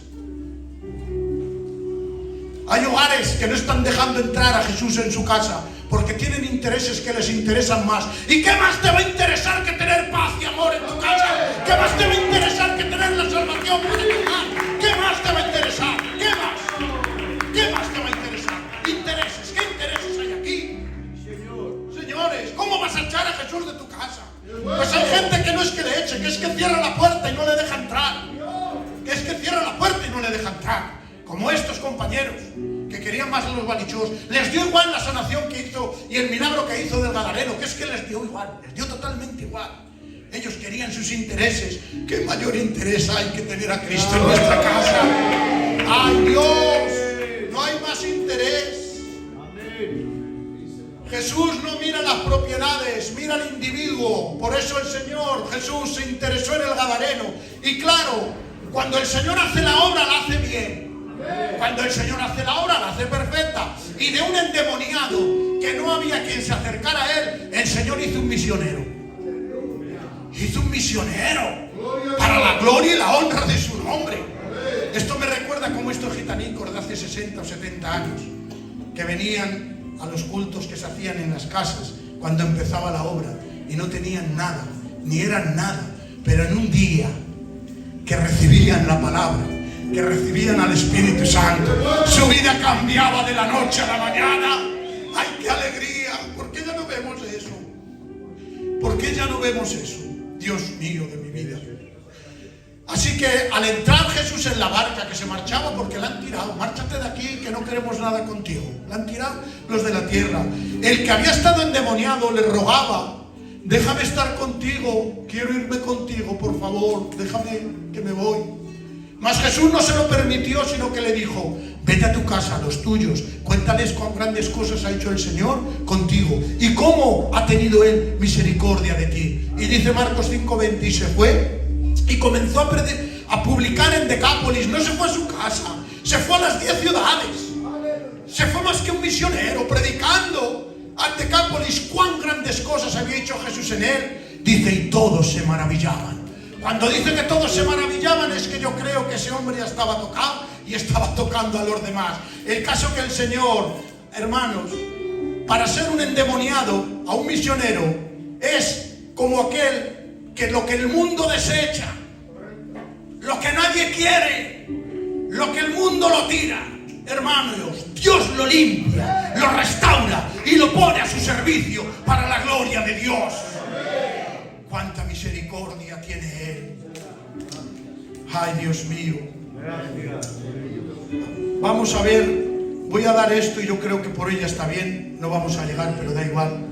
A: Hay hogares que no están dejando entrar a Jesús en su casa porque tienen intereses que les interesan más. ¿Y qué más te va a interesar que tener paz y amor en tu casa? ¿Qué más te va a interesar que tener la salvación para tu hogar? ¿Qué más te va a interesar? ¿Qué más? ¿Qué más te va a interesar? Intereses. ¿Qué intereses hay aquí? Señores, ¿cómo vas a echar a Jesús de tu casa? Pues hay gente que no es que le eche, que es que cierra la puerta y no le deja entrar. Que es que cierra la puerta y no le deja entrar. Como estos compañeros que querían más a los balichos, les dio igual la sanación que hizo y el milagro que hizo del gadareno, que es que les dio igual, les dio totalmente igual. Ellos querían sus intereses. ¿Qué mayor interés hay que tener a Cristo en nuestra casa? ¡Ay, Dios! No hay más interés. Jesús no mira las propiedades, mira al individuo. Por eso el Señor Jesús se interesó en el gadareno. Y claro, cuando el Señor hace la obra, la hace bien. Cuando el Señor hace la obra, la hace perfecta. Y de un endemoniado que no había quien se acercara a él, el Señor hizo un misionero. Hizo un misionero para la gloria y la honra de su nombre. Esto me recuerda como estos gitanicos de hace 60 o 70 años que venían a los cultos que se hacían en las casas cuando empezaba la obra y no tenían nada, ni eran nada, pero en un día que recibían la palabra, que recibían al Espíritu Santo, su vida cambiaba de la noche a la mañana. ¡Ay, qué alegría! ¿Por qué ya no vemos eso? ¿Por qué ya no vemos eso? Dios mío de mi vida. Así que al entrar Jesús en la barca, que se marchaba porque la han tirado, márchate de aquí que no queremos nada contigo, la han tirado los de la tierra. El que había estado endemoniado le rogaba, déjame estar contigo, quiero irme contigo, por favor, déjame que me voy. Mas Jesús no se lo permitió, sino que le dijo, vete a tu casa, a los tuyos, cuéntales cuán grandes cosas ha hecho el Señor contigo y cómo ha tenido Él misericordia de ti. Y dice Marcos 5:20, y se fue y comenzó a publicar en Decápolis. No se fue a su casa, se fue a las 10 ciudades. Se fue más que un misionero, predicando a Decápolis cuán grandes cosas había hecho Jesús en él. Dice, y todos se maravillaban. Cuando dice que todos se maravillaban, es que yo creo que ese hombre ya estaba tocado y estaba tocando a los demás. El caso que el Señor, hermanos, para ser un endemoniado, a un misionero, es como aquel que lo que el mundo desecha, lo que nadie quiere, lo que el mundo lo tira, hermanos, Dios lo limpia, lo restaura y lo pone a su servicio para la gloria de Dios. Cuánta misericordia tiene Él. Ay, Dios mío. Vamos a ver, voy a dar esto y yo creo que por ella está bien. No vamos a llegar, pero da igual.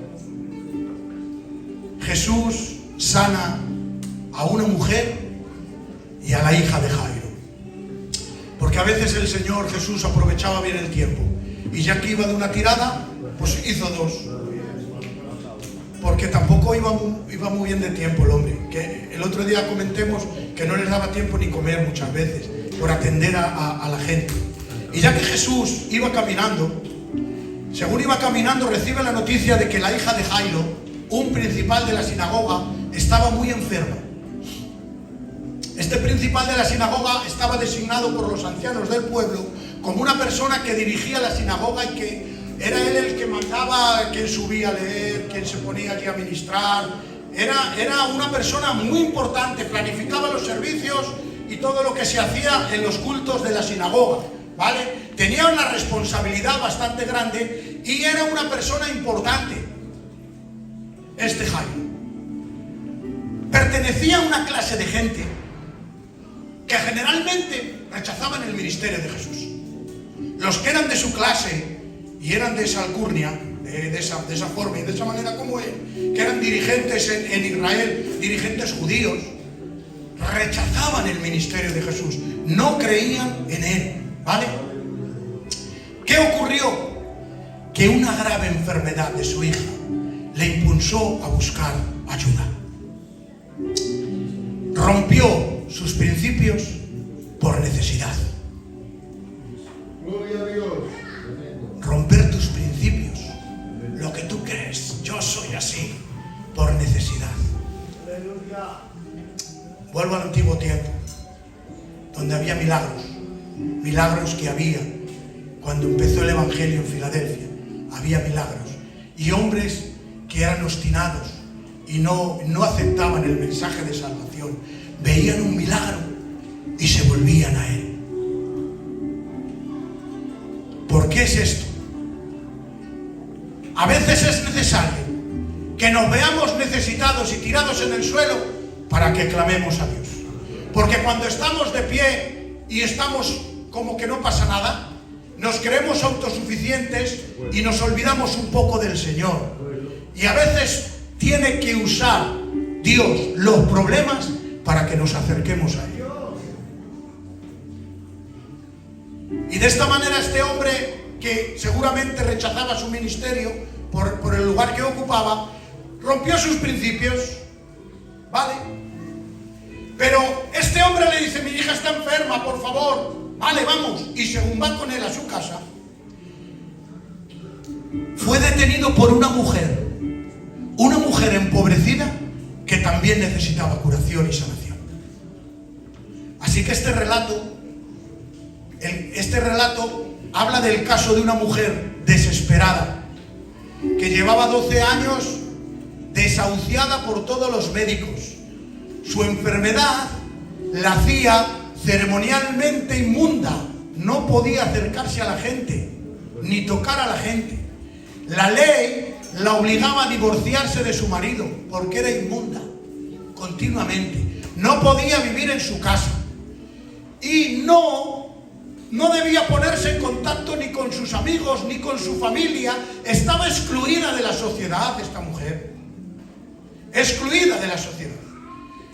A: Jesús sana a una mujer y a la hija de Jairo. Porque a veces el Señor Jesús aprovechaba bien el tiempo. Y ya que iba de una tirada, pues hizo dos. Porque tampoco iba muy bien de tiempo el hombre. Que el otro día comentemos que no les daba tiempo ni comer muchas veces por atender a la gente. Y ya que Jesús iba caminando, según iba caminando, recibe la noticia de que la hija de Jairo, un principal de la sinagoga, estaba muy enferma. Este principal de la sinagoga estaba designado por los ancianos del pueblo como una persona que dirigía la sinagoga y que era él el que mandaba quién subía a leer, quién se ponía allí a ministrar. Era una persona muy importante, planificaba los servicios y todo lo que se hacía en los cultos de la sinagoga, ¿vale? Tenía una responsabilidad bastante grande y era una persona importante, este Jairo. Pertenecía a una clase de gente que generalmente rechazaban el ministerio de Jesús. Los que eran de su clase y eran de esa alcurnia, de esa forma y de esa manera como él, que eran dirigentes en Israel, dirigentes judíos, rechazaban el ministerio de Jesús, no creían en él, ¿vale? ¿Qué ocurrió? Que una grave enfermedad de su hija le impulsó a buscar ayuda. Rompió sus principios por necesidad.
B: Gloria a Dios.
A: Romper tus principios, lo que tú crees, yo soy así, por necesidad. Vuelvo al antiguo tiempo, donde había milagros que había cuando empezó el Evangelio en Filadelfia. Había milagros y hombres que eran obstinados y no aceptaban el mensaje de salvación, veían un milagro y se volvían a él. ¿Por qué es esto? A veces es necesario que nos veamos necesitados y tirados en el suelo para que clamemos a Dios. Porque cuando estamos de pie y estamos como que no pasa nada, nos creemos autosuficientes y nos olvidamos un poco del Señor. Y a veces tiene que usar Dios los problemas para que nos acerquemos a Él. Y de esta manera este hombre, que seguramente rechazaba su ministerio por el lugar que ocupaba, rompió sus principios, ¿vale? Pero este hombre le dice: mi hija está enferma, por favor, vale, vamos. Y según va con él a su casa, fue detenido por una mujer empobrecida que también necesitaba curación y sanación. Así que este relato habla del caso de una mujer desesperada que llevaba 12 años desahuciada por todos los médicos. Su enfermedad la hacía ceremonialmente inmunda, no podía acercarse a la gente ni tocar a la gente. La ley la obligaba a divorciarse de su marido porque era inmunda continuamente, no podía vivir en su casa y no debía ponerse en contacto ni con sus amigos ni con su familia. Estaba excluida de la sociedad esta mujer, excluida de la sociedad,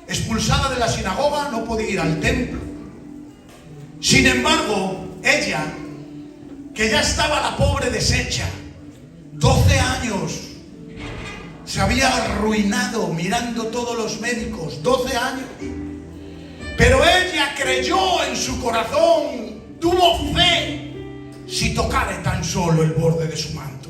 A: expulsada de la sinagoga, no podía ir al templo. Sin embargo, ella, que ya estaba la pobre deshecha, 12 años, se había arruinado mirando todos los médicos, 12 años, pero ella creyó en su corazón, tuvo fe: si tocare tan solo el borde de su manto,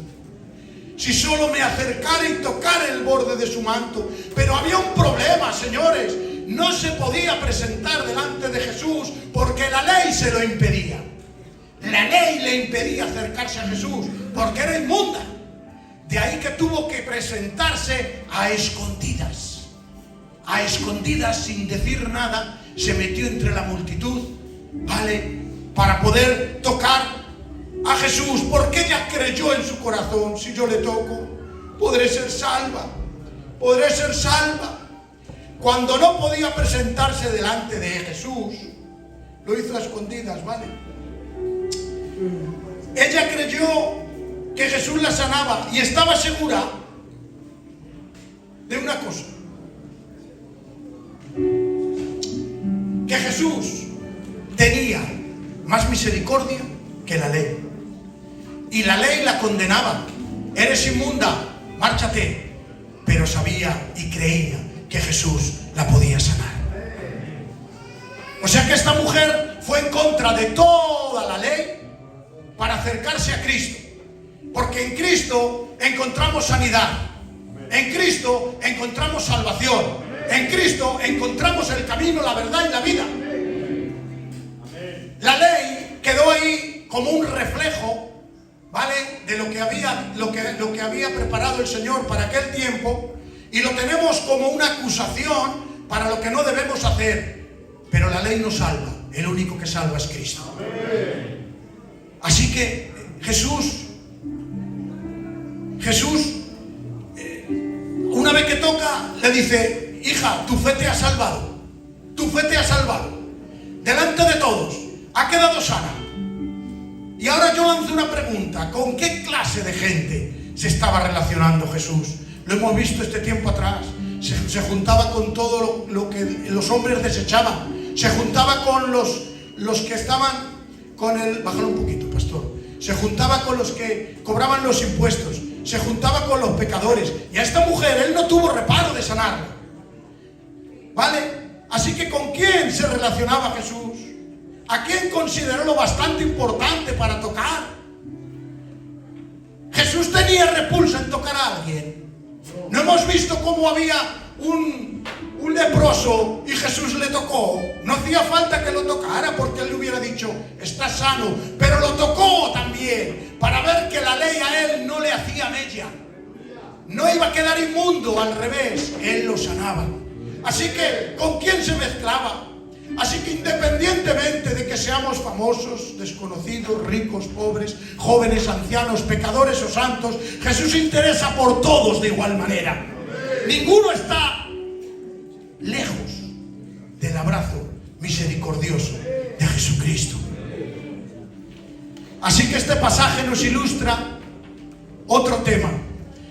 A: si solo me acercara y tocara el borde de su manto. Pero había un problema, señores: no se podía presentar delante de Jesús porque la ley se lo impedía. La ley le impedía acercarse a Jesús porque era inmunda. De ahí que tuvo que presentarse a escondidas, sin decir nada. Se metió entre la multitud, ¿vale?, para poder tocar a Jesús, porque ella creyó en su corazón: si yo le toco, podré ser salva, podré ser salva. Cuando no podía presentarse delante de Jesús, lo hizo a escondidas, ¿vale? Ella creyó que Jesús la sanaba y estaba segura de una cosa: que Jesús tenía más misericordia que la ley. Y la ley la condenaba: eres inmunda, márchate. Pero sabía y creía que Jesús la podía sanar. O sea que esta mujer fue en contra de toda la ley para acercarse a Cristo. Porque en Cristo encontramos sanidad, en Cristo encontramos salvación, en Cristo encontramos el camino, la verdad y la vida. La ley quedó ahí como un reflejo, ¿vale?, de lo que había preparado el Señor para aquel tiempo. y lo tenemos como una acusación para lo que no debemos hacer. Pero la ley no salva, el único que salva es Cristo. Así que Jesús, una vez que toca, le dice: hija, tu fe te ha salvado, tu fe te ha salvado, delante de todos, ha quedado sana. Y ahora yo lanzo una pregunta: ¿con qué clase de gente se estaba relacionando Jesús? Lo hemos visto este tiempo atrás. Se juntaba con todo lo que los hombres desechaban. Se juntaba con los que estaban con el... Bájalo un poquito, pastor. Se juntaba con los que cobraban los impuestos. Se juntaba con los pecadores. Y a esta mujer él no tuvo reparo de sanarla. ¿Vale? Así que ¿con quién se relacionaba Jesús? ¿A quién consideró lo bastante importante para tocar? Jesús tenía repulsa en tocar a alguien. ¿No hemos visto cómo había un leproso y Jesús le tocó? No hacía falta que lo tocara porque él le hubiera dicho: está sano, pero lo tocó también para ver que la ley a él no le hacía mella. No iba a quedar inmundo, al revés, él lo sanaba. Así que, ¿con quién se mezclaba? Así que independientemente de que seamos famosos, desconocidos, ricos, pobres, jóvenes, ancianos, pecadores o santos, Jesús se interesa por todos de igual manera. Ninguno está lejos del abrazo misericordioso de Jesucristo. Así que este pasaje nos ilustra otro tema.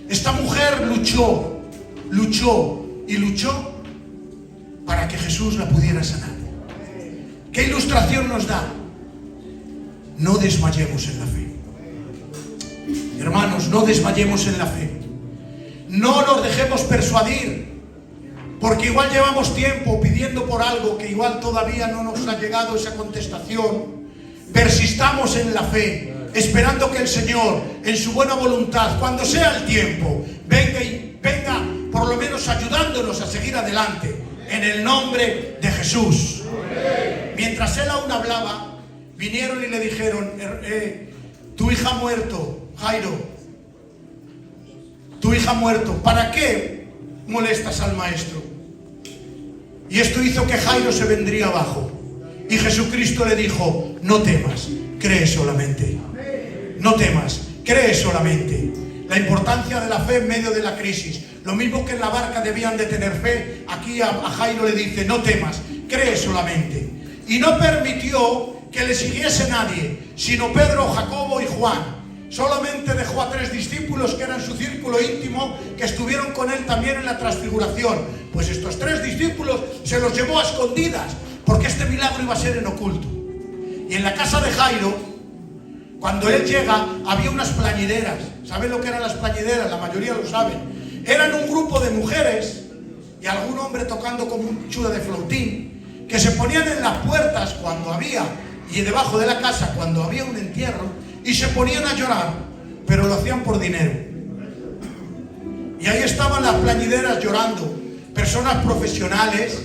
A: Esta mujer luchó para que Jesús la pudiera sanar. ¿Qué ilustración nos da? No desmayemos en la fe. Hermanos, no desmayemos en la fe. No nos dejemos persuadir, porque igual llevamos tiempo pidiendo por algo que igual todavía no nos ha llegado esa contestación. Persistamos en la fe, esperando que el Señor, en su buena voluntad, cuando sea el tiempo, venga por lo menos ayudándonos a seguir adelante, en el nombre de Jesús. Mientras él aún hablaba, vinieron y le dijeron: tu hija ha muerto, Jairo, tu hija ha muerto, ¿para qué molestas al maestro? Y esto hizo que Jairo se vendría abajo. Y Jesucristo le dijo: no temas, cree solamente. No temas, cree solamente. La importancia de la fe en medio de la crisis. Lo mismo que en la barca debían de tener fe, aquí a Jairo le dice: no temas, cree solamente. Y no permitió que le siguiese nadie, sino Pedro, Jacobo y Juan. Solamente dejó a 3 discípulos que eran su círculo íntimo, que estuvieron con él también en la transfiguración. Pues estos 3 discípulos se los llevó a escondidas, porque este milagro iba a ser en oculto. Y en la casa de Jairo, cuando él llega, había unas plañideras. ¿Saben lo que eran las plañideras? La mayoría lo saben. Eran un grupo de mujeres y algún hombre tocando como un chulo de flautín, que se ponían en las puertas cuando había, y debajo de la casa cuando había un entierro, y se ponían a llorar, pero lo hacían por dinero. Y ahí estaban las plañideras llorando, personas profesionales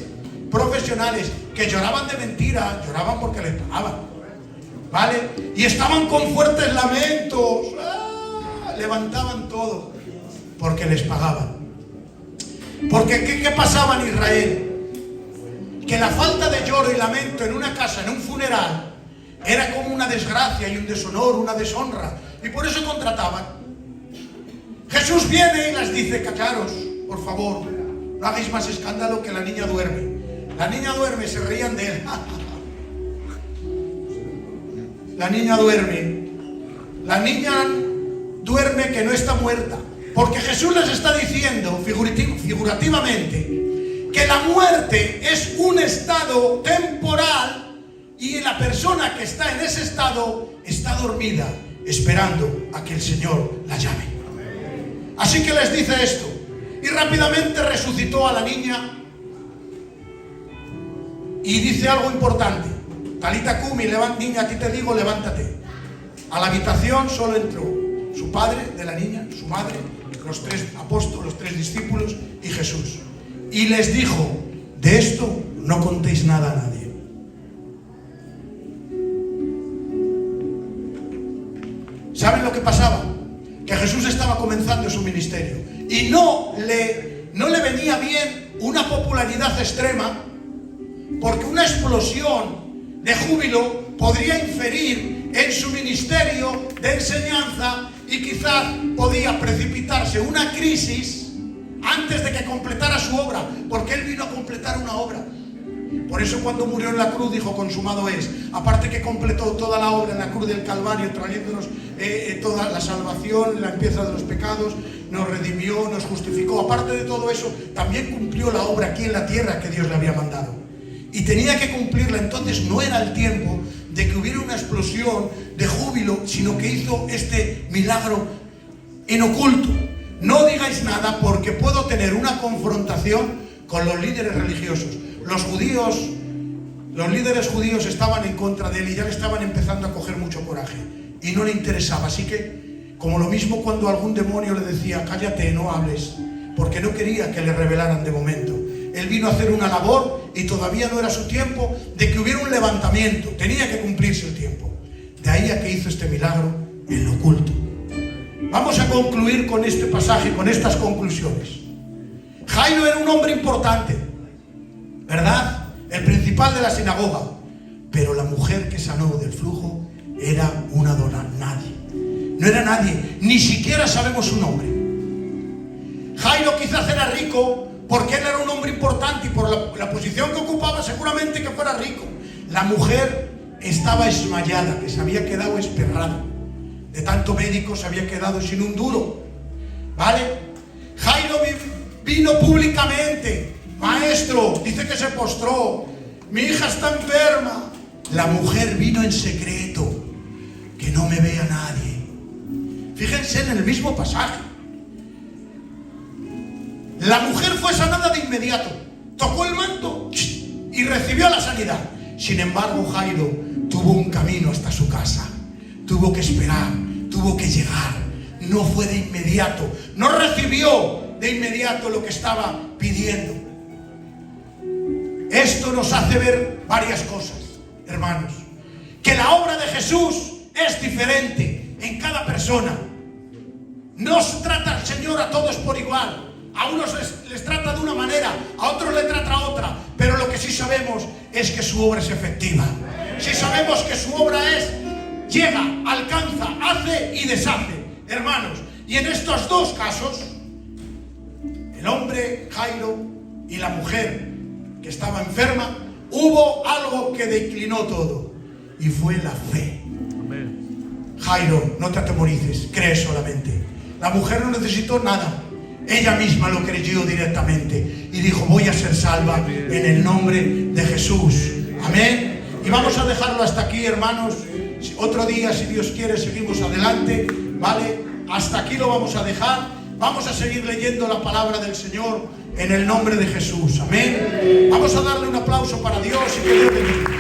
A: que lloraban de mentira, lloraban porque les pagaban, ¿vale? Y estaban con fuertes lamentos, levantaban todo porque les pagaban. Porque ¿qué pasaba en Israel? Que la falta de lloro y lamento en una casa, en un funeral, era como una desgracia y un deshonor, una deshonra. Y por eso contrataban. Jesús viene y les dice: callaros, por favor, no hagáis más escándalo, que la niña duerme. La niña duerme, se reían de él. La niña duerme. La niña duerme, que no está muerta. Porque Jesús les está diciendo, figurativamente, que la muerte es un estado temporal y la persona que está en ese estado está dormida, esperando a que el Señor la llame. Así que les dice esto, y rápidamente resucitó a la niña y dice algo importante: Talita Kumi, niña, a ti te digo, levántate. A la habitación solo entró su padre de la niña, su madre, los 3 apóstoles, los 3 discípulos y Jesús. Y les dijo: de esto no contéis nada a nadie. ¿Saben lo que pasaba? Que Jesús estaba comenzando su ministerio y no no le venía bien una popularidad extrema, porque una explosión de júbilo podría inferir en su ministerio de enseñanza y quizás podía precipitarse una crisis antes de que completara su obra, porque él vino a completar una obra. Por eso cuando murió en la cruz dijo: consumado es. Aparte que completó toda la obra en la cruz del Calvario, trayéndonos toda la salvación, la limpieza de los pecados, nos redimió, nos justificó. Aparte de todo eso, también cumplió la obra aquí en la tierra que Dios le había mandado. Y tenía que cumplirla. Entonces no era el tiempo de que hubiera una explosión de júbilo, sino que hizo este milagro en oculto. No digáis nada, porque puedo tener una confrontación con los líderes religiosos. Los líderes judíos estaban en contra de él y ya le estaban empezando a coger mucho coraje y no le interesaba. Así que, como lo mismo cuando algún demonio le decía: cállate, no hables, porque no quería que le revelaran de momento. Él vino a hacer una labor y todavía no era su tiempo de que hubiera un levantamiento. Tenía que cumplirse el tiempo. De ahí a que hizo este milagro en lo oculto. Vamos a concluir con este pasaje, con estas conclusiones. Jairo era un hombre importante, ¿verdad? El principal de la sinagoga. Pero la mujer que sanó del flujo era una nadie. No era nadie, ni siquiera sabemos su nombre. Jairo quizás era rico porque él era un hombre importante y por la posición que ocupaba seguramente que fuera rico. La mujer estaba desmayada, que se había quedado esperrada. De tanto médico se había quedado sin un duro, ¿vale? Jairo vino públicamente: maestro, dice que se postró, mi hija está enferma. La mujer vino en secreto, que no me vea nadie. Fíjense en el mismo pasaje. La mujer fue sanada de inmediato, tocó el manto y recibió la sanidad. Sin embargo, Jairo tuvo un camino hasta su casa. Tuvo que esperar, tuvo que llegar. No fue de inmediato, no recibió de inmediato lo que estaba pidiendo. Esto nos hace ver varias cosas, hermanos. Que la obra de Jesús es diferente en cada persona. No se trata el Señor a todos por igual. A unos les trata de una manera, a otros les trata otra. Pero lo que sí sabemos es que su obra es efectiva. Sí sabemos que su obra llega, alcanza, hace y deshace, hermanos. Y en estos dos casos, el hombre Jairo y la mujer que estaba enferma, hubo algo que declinó todo, y fue la fe. Jairo, no te atemorices, cree solamente. La mujer no necesitó nada, ella misma lo creyó directamente y dijo: voy a ser salva en el nombre de Jesús. Amén. Y vamos a dejarlo hasta aquí, hermanos. Otro día, si Dios quiere, seguimos adelante, ¿vale? Hasta aquí lo vamos a dejar. Vamos a seguir leyendo la palabra del Señor en el nombre de Jesús. Amén. Vamos a darle un aplauso para Dios y que Dios bendiga.